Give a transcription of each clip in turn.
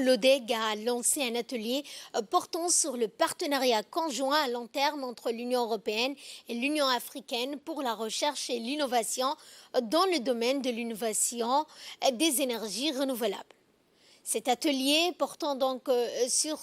l'ODEG a lancé un atelier portant sur le partenariat conjoint à long terme entre l'Union européenne et l'Union africaine pour la recherche et l'innovation dans le domaine de l'innovation des énergies renouvelables. Cet atelier portant donc sur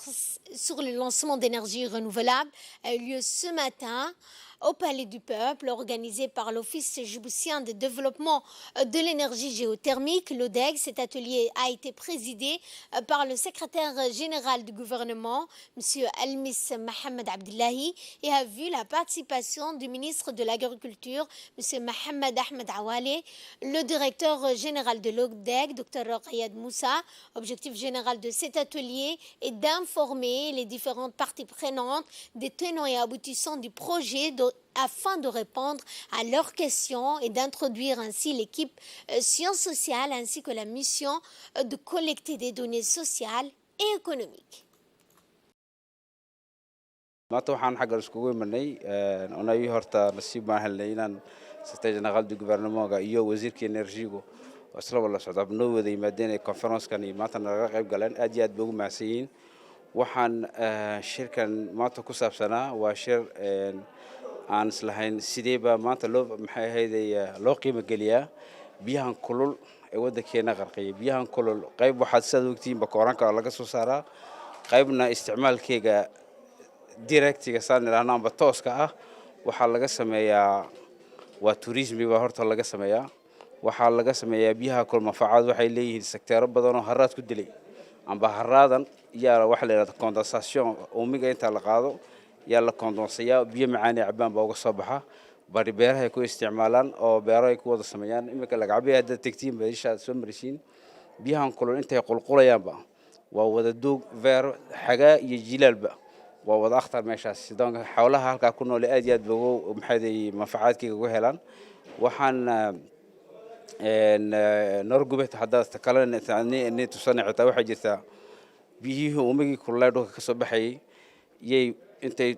le lancement d'énergies renouvelables a eu lieu ce matin au Palais du Peuple, organisé par l'Office djiboutien de développement de l'énergie géothermique, l'ODEG. Cet atelier a été présidé par le secrétaire général du gouvernement, M. Elmis Mohamed Abdullahi, et a vu la participation du ministre de l'Agriculture, M. Mohamed Ahmed Awale, le directeur général de l'ODEG, Dr Riyad Moussa. Objectif général de cet atelier est d'informer les différentes parties prenantes des tenants et aboutissants du projet afin de répondre à leurs questions et d'introduire ainsi l'équipe sciences sociales ainsi que la mission de collecter des données sociales et économiques. maanta waxaan xagga iskugu imanay oonay horta nasiib baan helnay inaan secretary general du gouvernement iyo wasiirka enerjiga isla wada socdaab noo wada yimaadeen conference-kan iyo maanta naga qayb galeen aad iyo aad bay ugu mahadsanyihiin waxaan shirkan maanta ku saabsanaa waa shir aan islahayn sideeba maanta maxay ahayd loo qiimo geliyaa biyahan kulul ee waddankeena qarqiyay biyahan kulul qayb waxaad sad ogtiin bakooranka laga soo saaraa qaybna isticmaalkeega directiga saan ilaahnaa amba tooska ah waxaa laga sameeyaa waa tourismiga horta laga sameeyaa waxaa laga sameeyaa biyaha kulul manfaacad waxay leeyihiin sekteero badan oo haraad ku dilay amba haraadan yaa waxa la yiraahdaa condensation uumiga inta la qaado yaa la kondensayaa biyo macaan ee cabaan baa uga soo baxa bari beeraha ay ku isticmaalaan oo beero ay ku wada sameeyaan imika laga cabiyo hadda tagtiin beesha soo marisiin biyahan kulul intay qulqulayaanba waa wada duug beer xagaa iyo jilaalba waa wada akhtar meeshaas sidoo xawlaha halka ku nool aad iyo aad buu maxay manfaacadkiisa uga helaan waxaan norgubet hadda takalan inay tusana xitaa waxa jirta biyihii umigi kulay dhulka ka soo baxay yay intay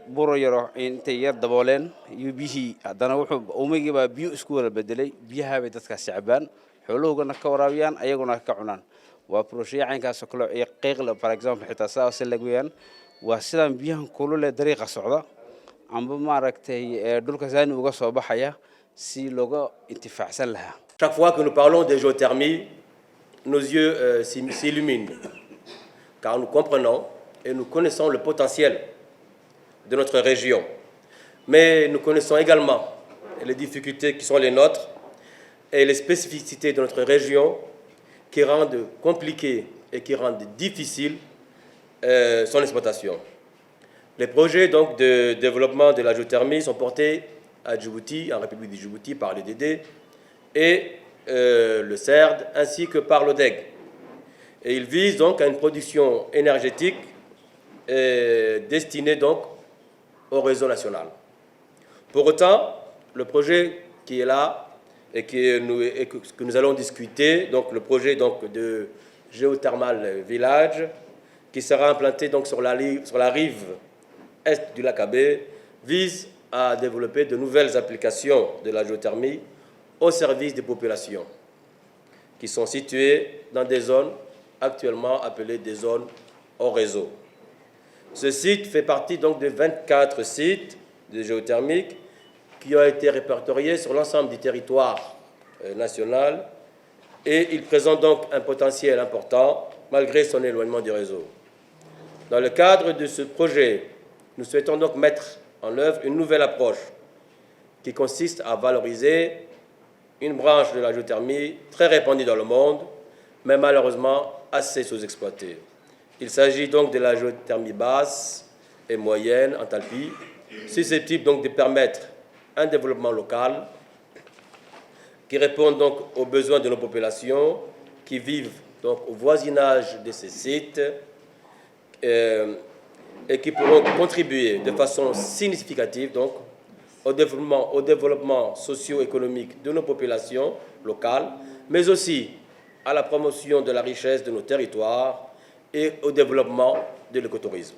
buro yaro intay yar dabooleen iyo biyihii haddana wuxuu umigi baa biyo isku wada bedelay biyaha bay dadkaas cabaan xooluhuna ka waraabiyaan ayaguna ka cunaan waa project caynkaas kale ee qiiqla for example xitaa saas lagu yaan waa sidaan biyahan kulul ee dariiqa socda amba maaragtay dhulka saani uga soo baxaya si looga intifaacsan lahaa. Chaque fois que nous parlons de géothermie, nos yeux s'illuminent, car nous comprenons et nous connaissons le potentiel de notre région. Mais nous connaissons également les difficultés qui sont les nôtres et les spécificités de notre région qui rendent compliqué et qui rendent difficile son exploitation. Les projets donc, de développement de la géothermie sont portés à Djibouti, en République du Djibouti, par l'EDD et le CERD, ainsi que par l'ODEG. Et ils visent donc à une production énergétique destinée donc au réseau national. Pour autant, le projet qui est là et que nous allons discuter, donc le projet donc, de Géothermal Village, qui sera implanté donc, sur la rive est du lac Abé, vise à développer de nouvelles applications de la géothermie au service des populations qui sont situées dans des zones actuellement appelées des zones hors réseau. Ce site fait partie donc de 24 sites de géothermique qui ont été répertoriés sur l'ensemble du territoire national et il présente donc un potentiel important malgré son éloignement du réseau. Dans le cadre de ce projet, nous souhaitons donc mettre en œuvre une nouvelle approche qui consiste à valoriser une branche de la géothermie très répandue dans le monde, mais malheureusement assez sous-exploitée. Il s'agit donc de la géothermie basse et moyenne enthalpie, susceptible donc de permettre un développement local qui répond donc aux besoins de nos populations qui vivent donc au voisinage de ces sites et qui pourront contribuer de façon significative donc, au développement socio-économique de nos populations locales, mais aussi à la promotion de la richesse de nos territoires et au développement de l'écotourisme.